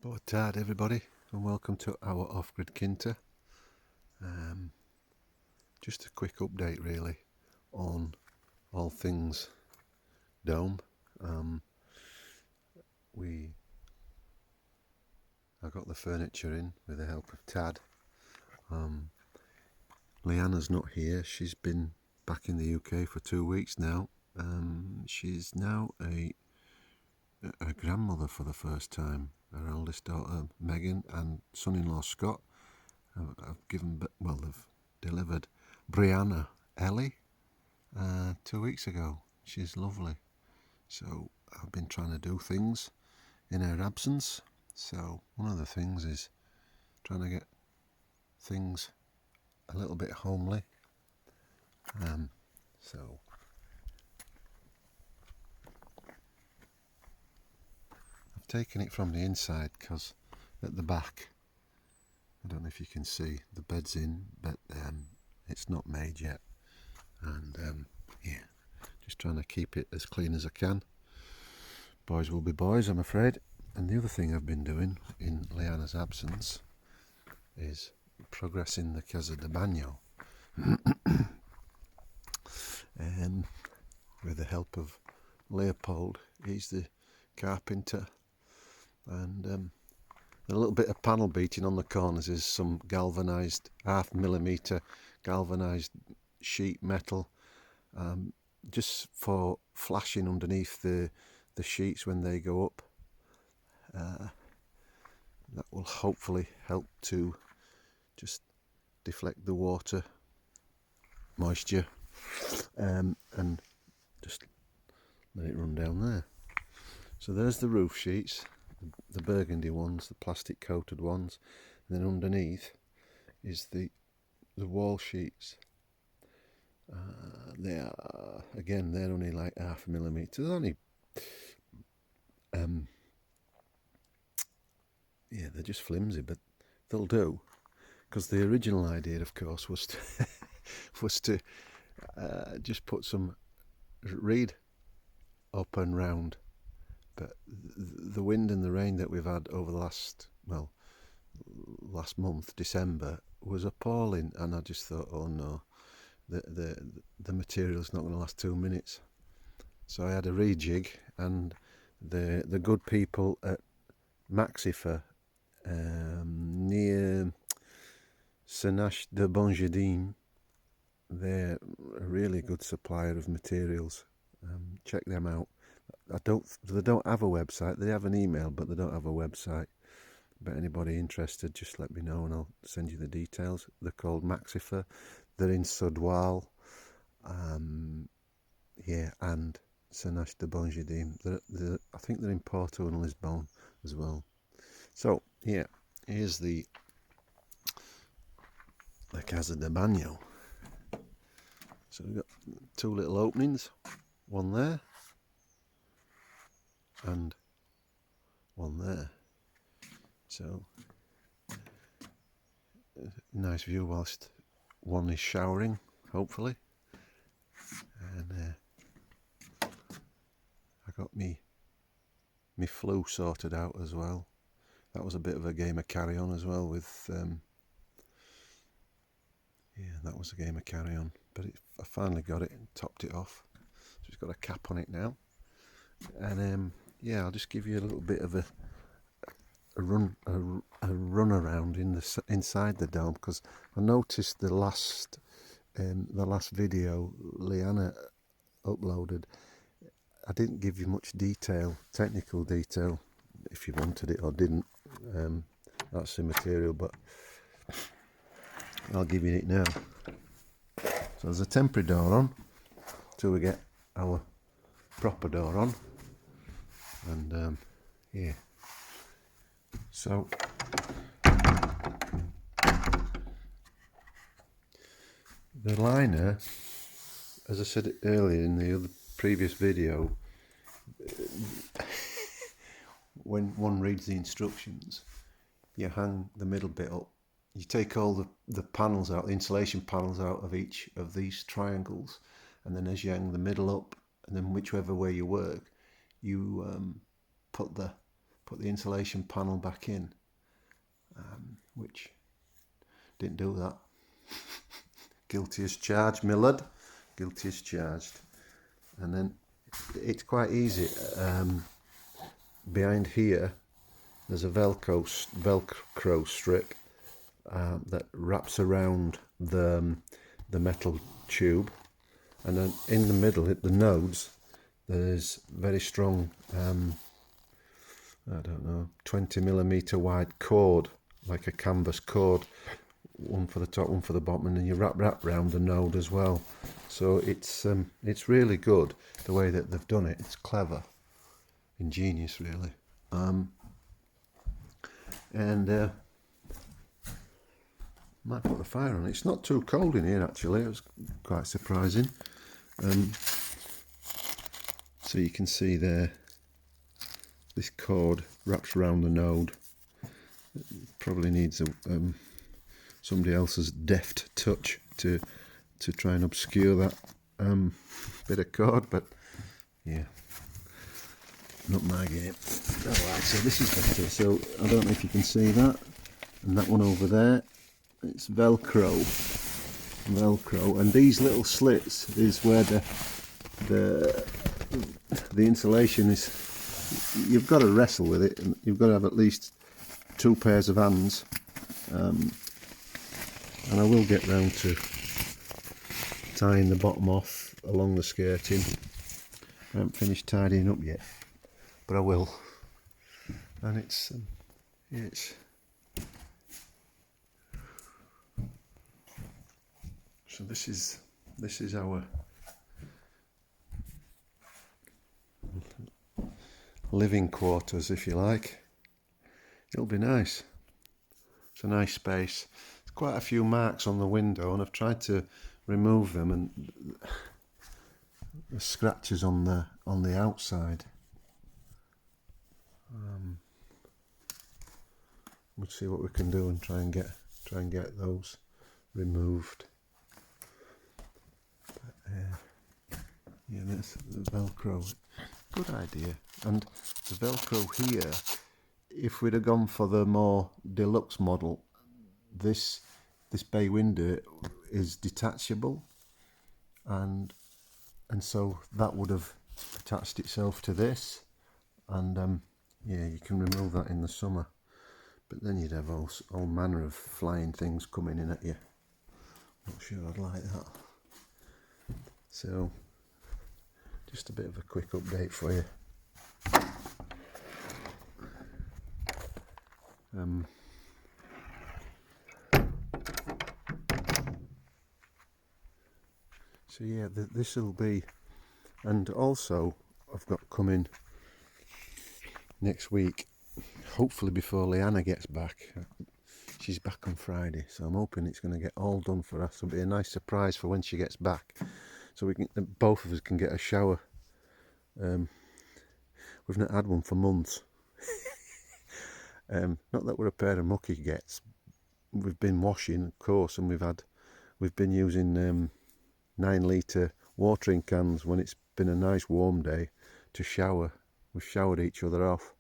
Boa tarde everybody, and welcome to our off-grid Quinta. Just a quick update really on all things dome. I got the furniture in with the help of Tad. Liana's not here. She's been back in the UK for 2 weeks now. She's now a grandmother for the first time. Her eldest daughter Meghan and son-in-law Scott they've delivered Brianna Ellie 2 weeks ago. She's lovely. So I've been trying to do things in her absence. So one of the things is trying to get things a little bit homely. So I've taken it from the inside because at the back, I don't know if you can see, the bed's in, but it's not made yet. And yeah, just trying to keep it as clean as I can. Boys will be boys, I'm afraid. And the other thing I've been doing in Liana's absence is progressing the Casa de banho. With the help of Leopold. He's the carpenter, and a little bit of panel beating on the corners is some galvanised, 0.5mm galvanised sheet metal, just for flashing underneath the sheets when they go up. That will hopefully help to just deflect the water moisture, and just let it run down there. So there's the roof sheets, the burgundy ones, the plastic coated ones, and then underneath is the wall sheets. They're only like 0.5mm. They're only they're just flimsy, but they'll do, because the original idea, of course, was to just put some reed up and round, but the wind and the rain that we've had over the last month, December, was appalling, and I just thought, oh no, the material's not going to last 2 minutes. So I had a rejig, and the good people at Maxifer, near Senache de Bonjardim, they're a really good supplier of materials. Check them out. They don't have a website. They have an email, but they don't have a website. But anybody interested, just let me know and I'll send you the details. They're called Maxifer. They're in Sudwal, and Senache de Bonjardim. I think they're in Porto and Lisbon as well. So yeah, here's the Casa de banho. So we've got 2 little openings, one there and one there. So nice view whilst one is showering, hopefully. And I got me flu sorted out as well. That was a bit of a game of carry on as well with that was a game of carry on, but I finally got it and topped it off. So it's got a cap on it now, and I'll just give you a little bit of a run around inside the dome, because I noticed the last video Liana uploaded, I didn't give you much technical detail. If you wanted it or didn't, that's immaterial, but I'll give you it now. So there's a temporary door on till we get our proper door on, and so the liner, as I said earlier in the other previous video, when one reads the instructions, you hang the middle bit up. You take all the panels out, the insulation panels out of each of these triangles, and then as you hang the middle up, and then whichever way you work, you put the put the insulation panel back in, which didn't do that. Guilty as charged, my lad. Guilty as charged. And then it's quite easy. Behind here, there's a Velcro strip that wraps around the metal tube, and then in the middle, at the nodes, there's very strong, I don't know, 20mm wide cord, like a canvas cord, one for the top, one for the bottom, and then you wrap around the node as well. So it's really good the way that they've done it. It's clever, ingenious, really. Might put the fire on. It's not too cold in here, actually. It was quite surprising. So you can see there, this cord wraps around the node. It probably needs somebody else's deft touch to try and obscure that bit of cord, but yeah, not my game. Alright, so this is better. So I don't know if you can see that, and that one over there, it's Velcro, and these little slits is where the insulation is. You've got to wrestle with it, and you've got to have at least 2 pairs of hands, and I will get round to tying the bottom off along the skirting. I haven't finished tidying up yet, but I will. And it's so this is our living quarters, if you like. It'll be nice. It's a nice space. There's quite a few marks on the window, and I've tried to remove them, and the scratches on the outside. We'll see what we can do and try and get those removed. But, yeah, that's the Velcro. Good idea. And the Velcro here, if we'd have gone for the more deluxe model, this bay window is detachable, and so that would have attached itself to this, and yeah, you can remove that in the summer, but then you'd have all manner of flying things coming in at you. Not sure I'd like that. So just a bit of a quick update for you. So yeah, this will be, and also I've got coming next week, hopefully before Liane gets back. She's back on Friday, so I'm hoping it's going to get all done for us. It'll be a nice surprise for when she gets back, so both of us can get a shower. We've not had one for months. Not that we're a pair of mucky gets. We've been washing, of course, and we've been using 9-litre watering cans when it's been a nice warm day to shower. We've showered each other off,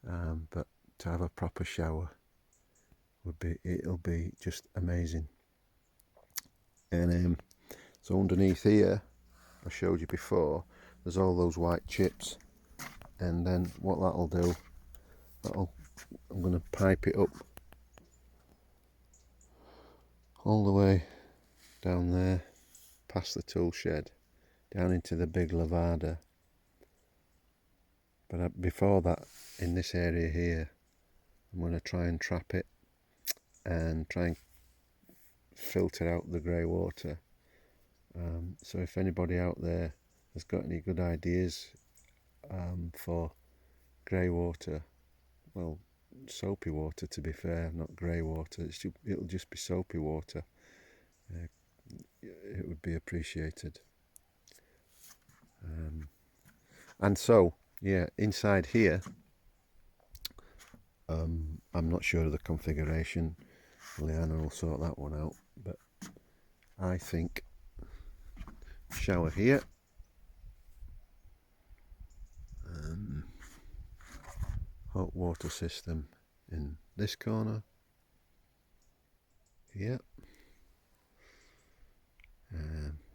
but to have a proper shower it'll be just amazing. And so underneath here, I showed you before, there's all those white chips, and then what that'll do, I'm going to pipe it up all the way down there, past the tool shed, down into the big lavada. But before that, in this area here, I'm going to try and trap it and try and filter out the grey water. So if anybody out there has got any good ideas for grey water, well, soapy water to be fair, not grey water, it'll just be soapy water, it would be appreciated. And so yeah, inside here, I'm not sure of the configuration. Liane will sort that one out, but I think shower here, hot water system in this corner. Yep.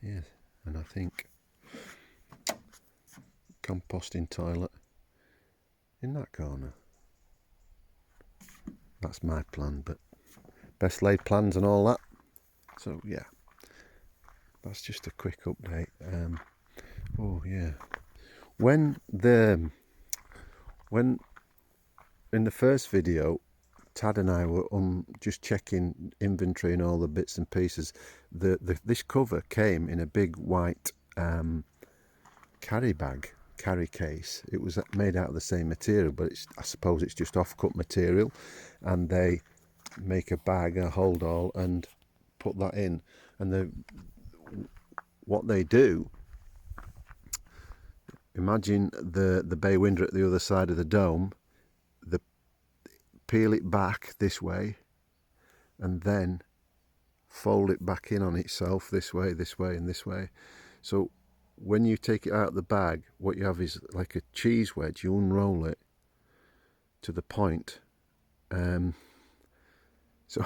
Yeah, and I think composting toilet in that corner. That's my plan, but best laid plans and all that. So yeah, that's just a quick update. Oh yeah, when in the first video, Tad and I were just checking inventory and all the bits and pieces. This cover came in a big white carry case. It was made out of the same material, but I suppose it's just off-cut material, and they make a bag, a hold all, and put that in. And what they do, imagine the bay window at the other side of the dome. They peel it back this way and then fold it back in on itself this way, and this way. So when you take it out of the bag, what you have is like a cheese wedge. You unroll it to the point. So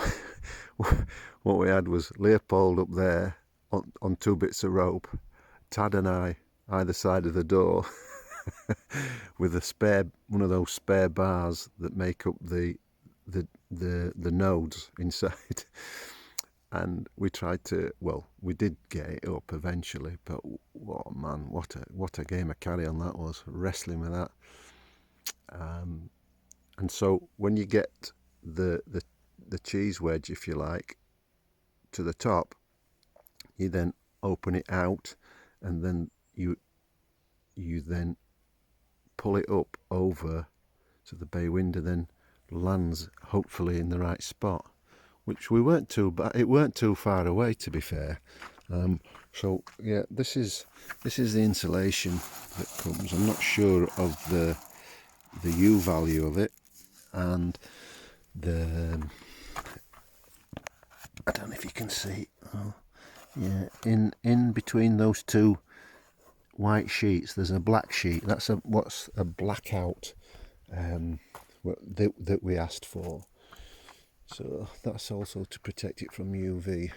what we had was Leopold up there on 2 bits of rope, Tad and I either side of the door with one of those spare bars that make up the nodes inside. And we tried to, well, we did get it up eventually, but oh man, what a game of carry on that was, wrestling with that. And so when you get the cheese wedge, if you like, to the top, you then open it out, and then you then pull it up over, so the bay window then lands hopefully in the right spot, which we weren't too bad. It weren't too far away, to be fair. So yeah, this is the insulation that comes. I'm not sure of the U value of it, and I don't know if you can see. Oh, yeah, in between those 2 white sheets, there's a black sheet. That's what's a blackout that we asked for. So that's also to protect it from UV.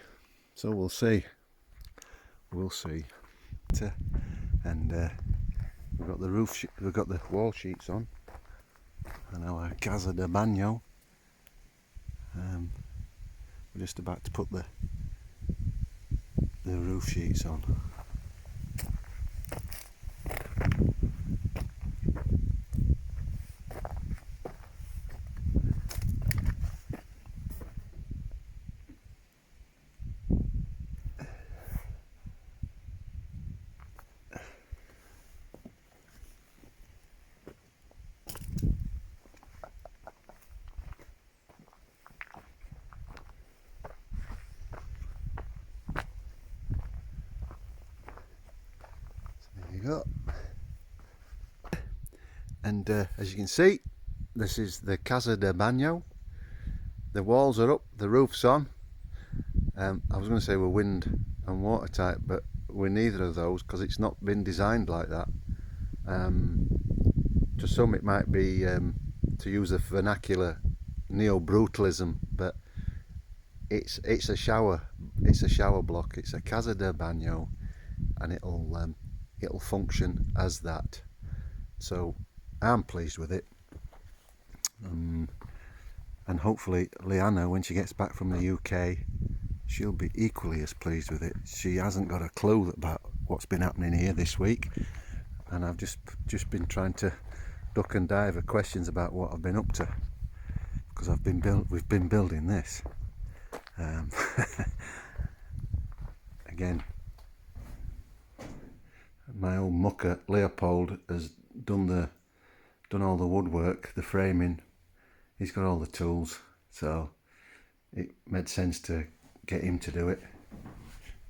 So we'll see. And we've got we've got the wall sheets on, and our Casa de banho. We're just about to put the roof sheets on. Go. And as you can see, this is the Casa de banho. The walls are up, the roof's on. I was going to say we're wind and watertight, but we're neither of those because it's not been designed like that. To some it might be, to use a vernacular, neo-brutalism, but it's a shower block. It's a Casa de banho, and it'll function as that. So I'm pleased with it, and hopefully Liane, when she gets back from the UK, she'll be equally as pleased with it. She hasn't got a clue about what's been happening here this week, and I've just been trying to duck and dive at questions about what I've been up to, because we've been building this. Again, my old mucker Leopold has done all the woodwork, the framing. He's got all the tools, so it made sense to get him to do it.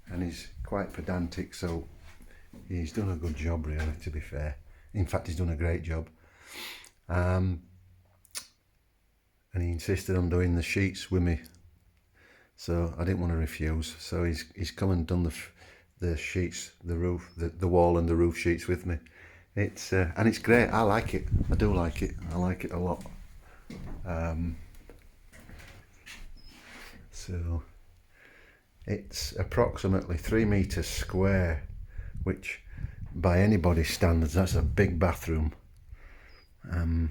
And he's quite pedantic, so he's done a good job, really, to be fair. In fact, he's done a great job. And he insisted on doing the sheets with me, so I didn't want to refuse. So he's come and done the sheets, the roof, the wall and the roof sheets with me. It's and it's great. I like it. I do like it. I like it a lot. So it's approximately 3 meters square, which by anybody's standards that's a big bathroom. And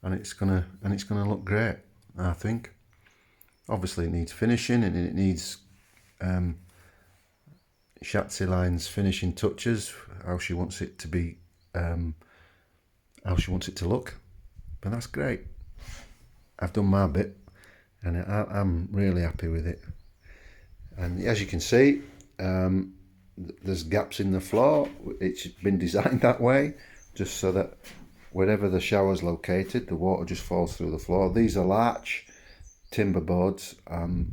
it's gonna look great, I think. Obviously it needs finishing, and it needs Shatsy Line's finishing touches, how she wants it to be, how she wants it to look. But that's great. I've done my bit, and I'm really happy with it. And as you can see, there's gaps in the floor. It's been designed that way, just so that wherever the shower's located, the water just falls through the floor. These are larch timber boards, and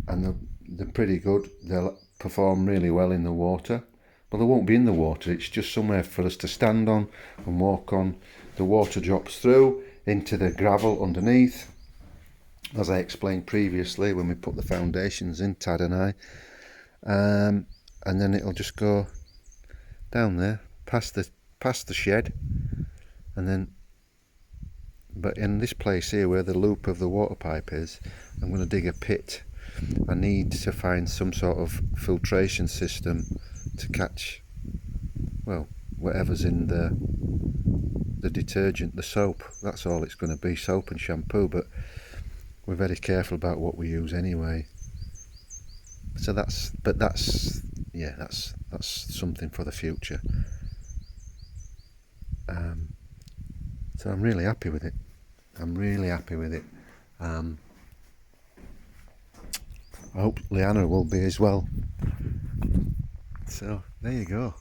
they're pretty good. They'll perform really well in the water. Well, they won't be in the water, it's just somewhere for us to stand on and walk on. The water drops through into the gravel underneath, as I explained previously when we put the foundations in, Tad and I. And then it'll just go down there past the shed, and then, but in this place here where the loop of the water pipe is, I'm going to dig a pit. I need to find some sort of filtration system to catch, well, whatever's in the detergent, the soap. That's all it's going to be, soap and shampoo, but we're very careful about what we use anyway. So that's something for the future. So I'm really happy with it. I'm really happy with it. I hope Liane will be as well. So there you go.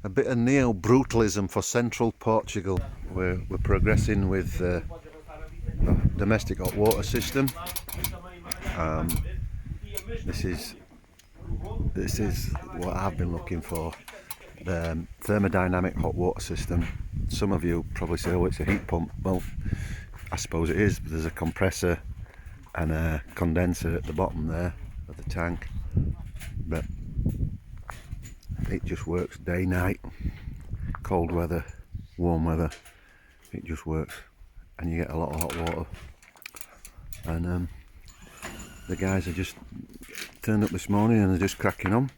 A bit of neo-brutalism for central Portugal. We're progressing with a domestic hot water system. This is what I've been looking for. The thermodynamic hot water system. Some of you probably say, oh, it's a heat pump. Well, I suppose it is. There's a compressor and a condenser at the bottom there of the tank, but it just works day, night, cold weather, warm weather. It just works, and you get a lot of hot water. And the guys are just turned up this morning and they're just cracking on.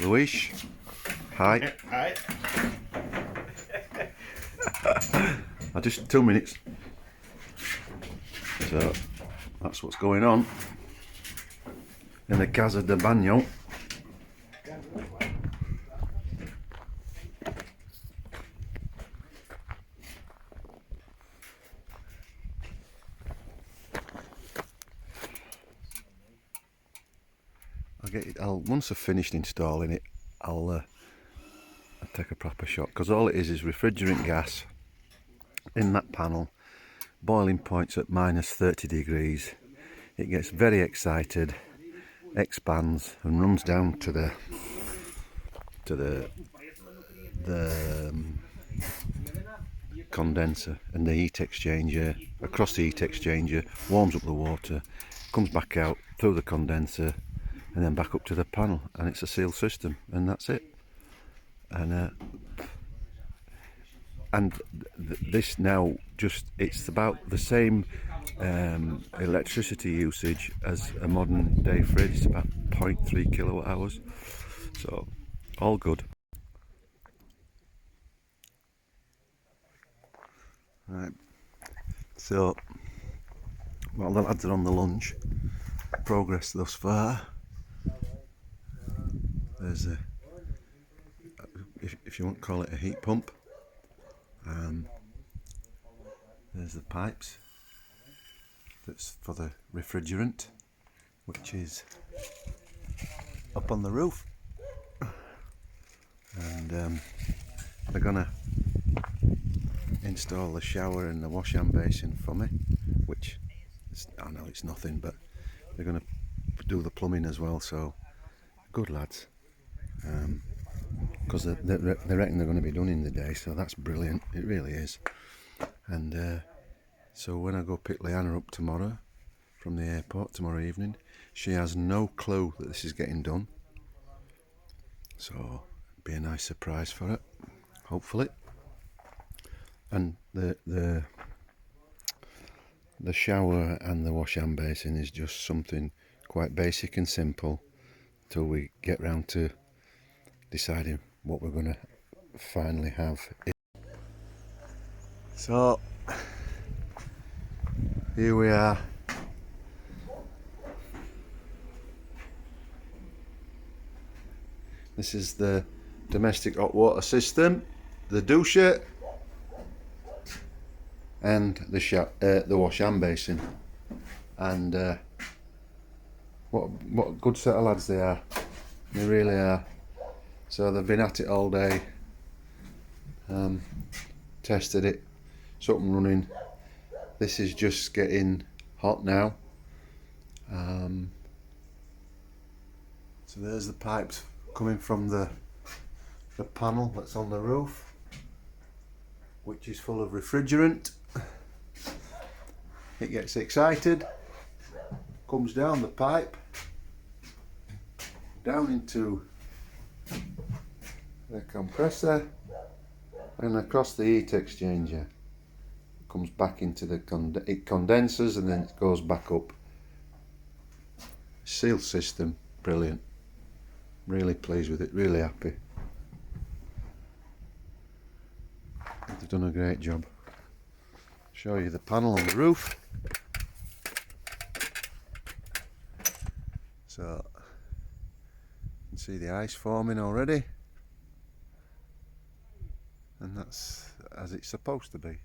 Luis, hi. Hi. Just 2 minutes. So that's what's going on in the Casa de banho. Once I've finished installing it, I'll take a proper shot, because all it is refrigerant gas in that panel. Boiling point's at minus 30 degrees. It gets very excited, expands, and runs down to the condenser and the heat exchanger. Across the heat exchanger, warms up the water, comes back out through the condenser, and then back up to the panel, and it's a sealed system, and that's it. And this now it's about the same electricity usage as a modern day fridge. It's about 0.3 kilowatt hours, so all good. Right, so while the lads are on the lunch, progress thus far. There's if you want to call it a heat pump. There's the pipes. That's for the refrigerant, which is up on the roof. And they're gonna install the shower and the wash hand basin for me, which I know it's nothing, but they're gonna do the plumbing as well. So good lads. Because they reckon they're going to be done in the day, so that's brilliant. It really is. And so when I go pick Liane up tomorrow from the airport tomorrow evening, she has no clue that this is getting done. So be a nice surprise for it, hopefully. And the shower and the wash hand basin is just something quite basic and simple till we get round to deciding what we're going to finally have. So here we are. This is the domestic hot water system, the dusher, and the wash hand basin. And what a good set of lads they are. They really are. So they've been at it all day. Tested it. It's up and running. This is just getting hot now. So there's the pipes coming from the panel that's on the roof, which is full of refrigerant. It gets excited, comes down the pipe, down into the compressor and across the heat exchanger. It comes back into the it condenses and then it goes back up. Sealed system, brilliant. Really pleased with it, really happy. They've done a great job. Show you the panel on the roof. So you can see the ice forming already, and that's as it's supposed to be.